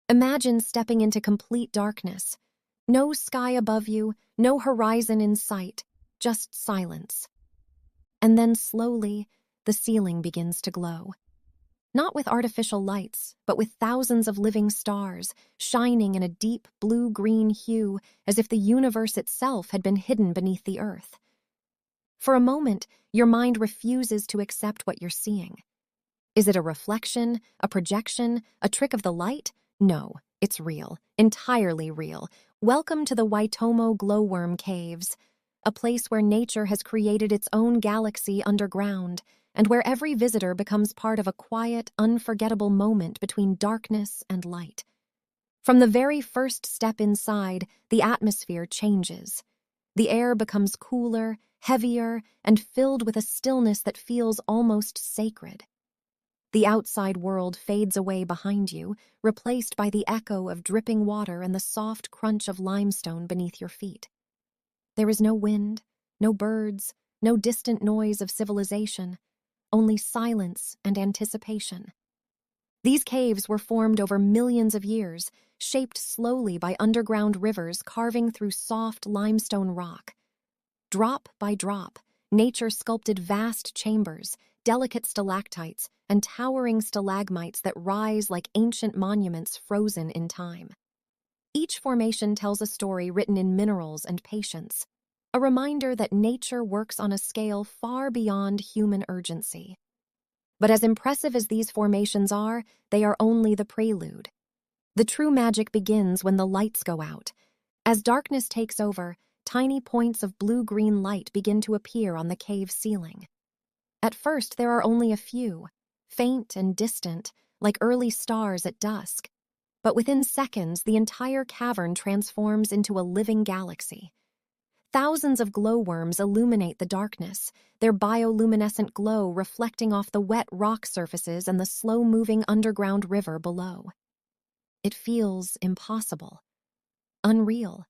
Imagine stepping into complete darkness. No sky above you, no horizon in sight, just silence. And then slowly, the ceiling begins to glow. Not with artificial lights, but with thousands of living stars, shining in a deep blue-green hue as if the universe itself had been hidden beneath the earth. For a moment, your mind refuses to accept what you're seeing. Is it a reflection, a projection, a trick of the light? No, it's real, entirely real. Welcome to the Waitomo Glowworm Caves, a place where nature has created its own galaxy underground, and where every visitor becomes part of a quiet, unforgettable moment between darkness and light. From the very first step inside, the atmosphere changes. The air becomes cooler, heavier, and filled with a stillness that feels almost sacred. The outside world fades away behind you, replaced by the echo of dripping water and the soft crunch of limestone beneath your feet. There is no wind, no birds, no distant noise of civilization, only silence and anticipation. These caves were formed over millions of years, shaped slowly by underground rivers carving through soft limestone rock. Drop by drop, nature sculpted vast chambers, delicate stalactites, and towering stalagmites that rise like ancient monuments frozen in time. Each formation tells a story written in minerals and patience, a reminder that nature works on a scale far beyond human urgency. But as impressive as these formations are, they are only the prelude. The true magic begins when the lights go out. As darkness takes over, tiny points of blue-green light begin to appear on the cave ceiling. At first, there are only a few, faint and distant, like early stars at dusk. But within seconds, the entire cavern transforms into a living galaxy. Thousands of glowworms illuminate the darkness, their bioluminescent glow reflecting off the wet rock surfaces and the slow-moving underground river below. It feels impossible, unreal,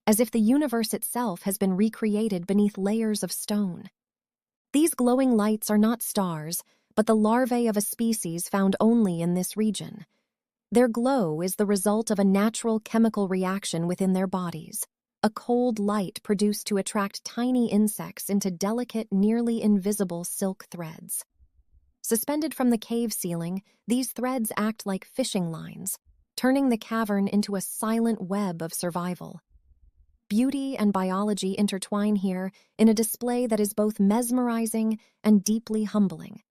as if the universe itself has been recreated beneath layers of stone. These glowing lights are not stars, but the larvae of a species found only in this region. Their glow is the result of a natural chemical reaction within their bodies, a cold light produced to attract tiny insects into delicate, nearly invisible silk threads. Suspended from the cave ceiling, these threads act like fishing lines, turning the cavern into a silent web of survival. Beauty and biology intertwine here in a display that is both mesmerizing and deeply humbling.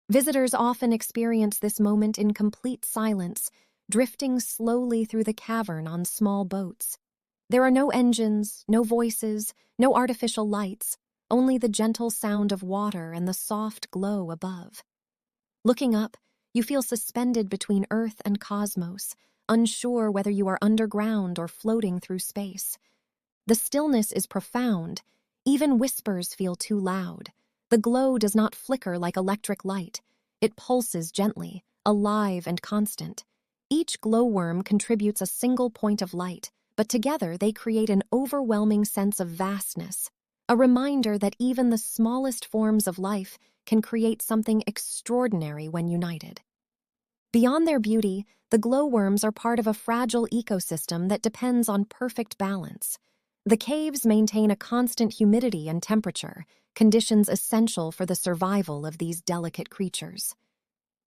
Visitors often experience this moment in complete silence, drifting slowly through the cavern on small boats. There are no engines, no voices, no artificial lights, only the gentle sound of water and the soft glow above. Looking up, you feel suspended between Earth and cosmos, unsure whether you are underground or floating through space. The stillness is profound. Even whispers feel too loud. The glow does not flicker like electric light. It pulses gently, alive and constant. Each glowworm contributes a single point of light, but together they create an overwhelming sense of vastness, a reminder that even the smallest forms of life can create something extraordinary when united. Beyond their beauty, the glowworms are part of a fragile ecosystem that depends on perfect balance. The caves maintain a constant humidity and temperature, conditions essential for the survival of these delicate creatures.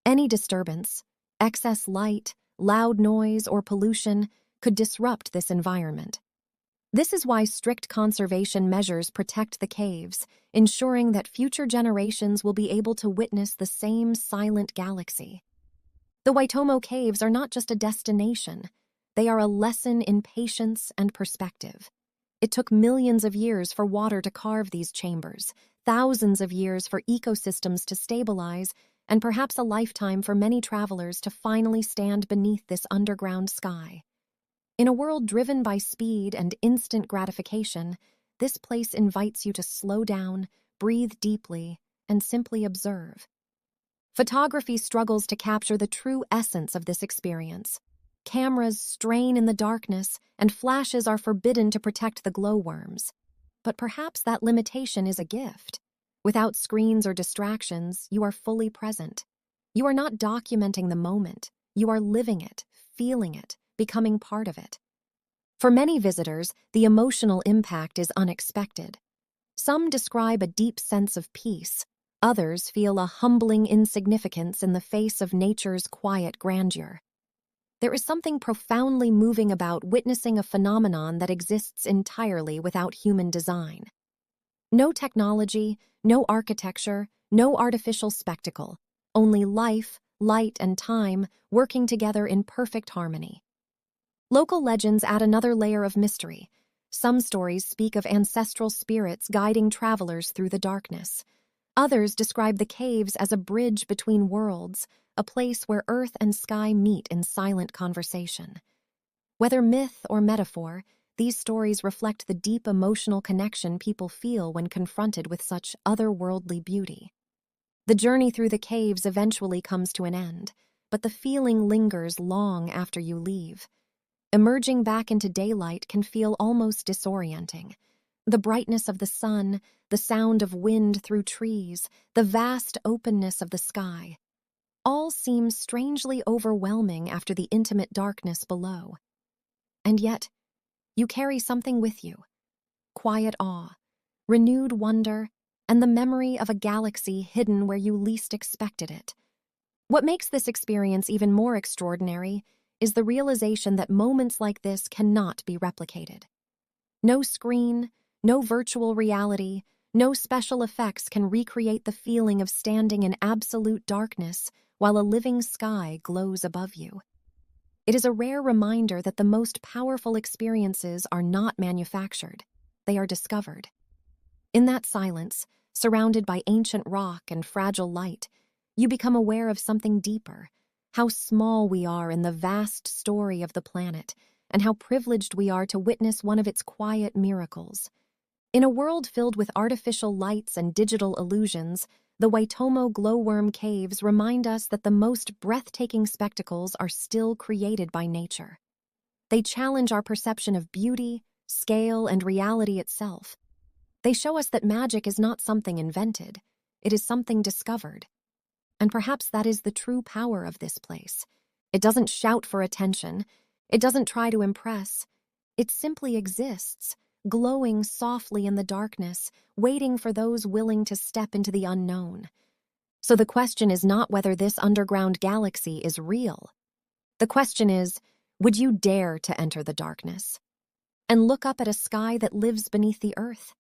Any disturbance, excess light, loud noise, or pollution could disrupt this environment. This is why strict conservation measures protect the caves, ensuring that future generations will be able to witness the same silent galaxy. The Waitomo Caves are not just a destination, they are a lesson in patience and perspective. It took millions of years for water to carve these chambers, thousands of years for ecosystems to stabilize, and perhaps a lifetime for many travelers to finally stand beneath this underground sky. In a world driven by speed and instant gratification, this place invites you to slow down, breathe deeply, and simply observe. Photography struggles to capture the true essence of this experience. Cameras strain in the darkness, and flashes are forbidden to protect the glowworms. But perhaps that limitation is a gift. Without screens or distractions, you are fully present. You are not documenting the moment. You are living it, feeling it, becoming part of it. For many visitors, the emotional impact is unexpected. Some describe a deep sense of peace. Others feel a humbling insignificance in the face of nature's quiet grandeur. There is something profoundly moving about witnessing a phenomenon that exists entirely without human design. No technology, no architecture, no artificial spectacle, only life, light, and time working together in perfect harmony. Local legends add another layer of mystery. Some stories speak of ancestral spirits guiding travelers through the darkness. Others describe the caves as a bridge between worlds, a place where earth and sky meet in silent conversation. Whether myth or metaphor, these stories reflect the deep emotional connection people feel when confronted with such otherworldly beauty. The journey through the caves eventually comes to an end, but the feeling lingers long after you leave. Emerging back into daylight can feel almost disorienting. The brightness of the sun, the sound of wind through trees, the vast openness of the sky, all seem strangely overwhelming after the intimate darkness below. And yet, you carry something with you: quiet awe, renewed wonder, and the memory of a galaxy hidden where you least expected it. What makes this experience even more extraordinary is the realization that moments like this cannot be replicated. No screen, no virtual reality, no special effects can recreate the feeling of standing in absolute darkness while a living sky glows above you. It is a rare reminder that the most powerful experiences are not manufactured, they are discovered. In that silence, surrounded by ancient rock and fragile light, you become aware of something deeper: how small we are in the vast story of the planet, and how privileged we are to witness one of its quiet miracles. In a world filled with artificial lights and digital illusions, the Waitomo Glowworm Caves remind us that the most breathtaking spectacles are still created by nature. They challenge our perception of beauty, scale, and reality itself. They show us that magic is not something invented, it is something discovered. And perhaps that is the true power of this place. It doesn't shout for attention, it doesn't try to impress. It simply exists, glowing softly in the darkness, waiting for those willing to step into the unknown. So the question is not whether this underground galaxy is real. The question is, would you dare to enter the darkness and look up at a sky that lives beneath the earth?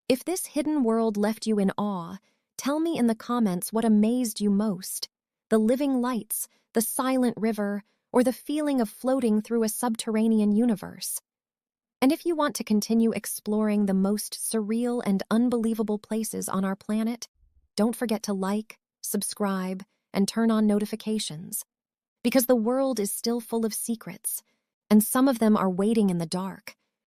If this hidden world left you in awe, tell me in the comments what amazed you most: the living lights, the silent river, or the feeling of floating through a subterranean universe. And if you want to continue exploring the most surreal and unbelievable places on our planet, don't forget to like, subscribe, and turn on notifications. Because the world is still full of secrets, and some of them are waiting in the dark.